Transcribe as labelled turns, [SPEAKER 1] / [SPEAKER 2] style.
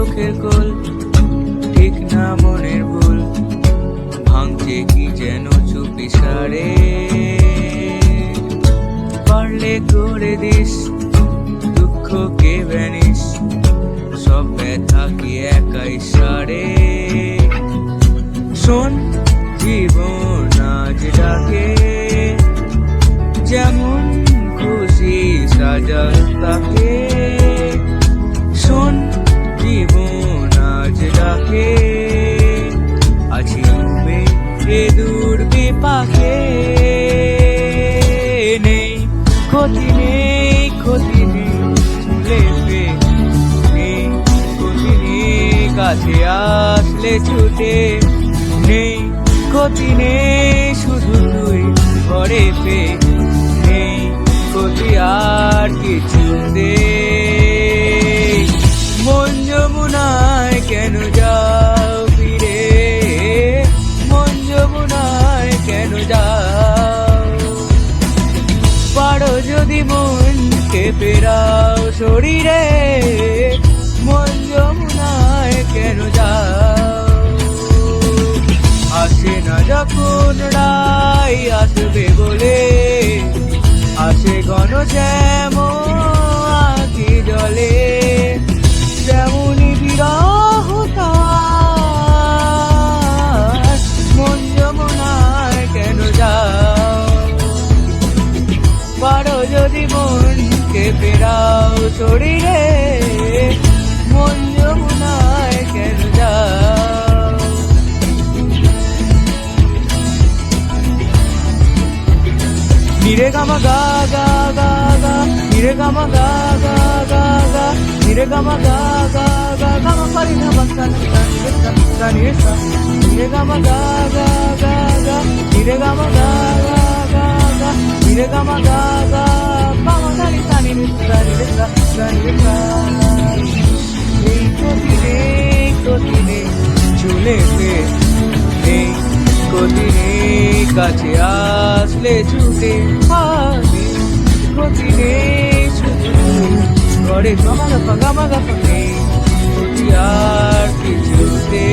[SPEAKER 1] চোখের কোল, ঠিক না মনের ভুল, ভাঙছে কি যেন চুপি সারে। পারলে করে দিস দুঃখকে ভ্যানিস, সব ব্যথা কি একাই সারে। শোন জীবন আজ ডাকে, যেমন খুশি সাজা তাকে। শোন জীবন আজ ডাকে, আছি ডুবে এ দূর বিপাকে। নেই ক্ষতি নেই, ক্ষতি নেই লেপে, নেই ক্ষতি নেই কাছে আসলে ছুটে। নেই ক্ষতি নেই শুধু তুই ঘরে পে, নেই ক্ষতি আর কিছু দে। মন যমুনায় কেন যাও ফিরে, মন যমুনায় কেন যাও। পারো যদি মনকে ফেরাও শরীরে, মন যমুনায় কেন যাও। আসে না যখন রাই আসবে বলে, আসে ঘন শ্যাম আঁখি জলে। যেমনই বিরহ তার, মন যমুনায় কেন যাও। পারো যদি মনকে ফেরাও শরীরে, মন যমুনায় কেন যাও। নিরে গামা গা গা গা গা, নিরে গামা গা গা গা গা, নিরে গামা গা গা গা, গামা পারি না বাসা নিরে নিরে সা। নিরে গামা গা গা গা গা, নিরে গামা গা গা গা গা, নিরে গামা গা গা, গামা দানি সানি নিরে সা নিরে সা। এই ক্ষতি নেই, ক্ষতি নেই চুলেতে, নেই ক্ষতি নেই কাছে আসলে ছুটে। ক্ষতি নেই শুধু ঘরে গামা গাপা নেই ক্ষতি আর কিছুতে।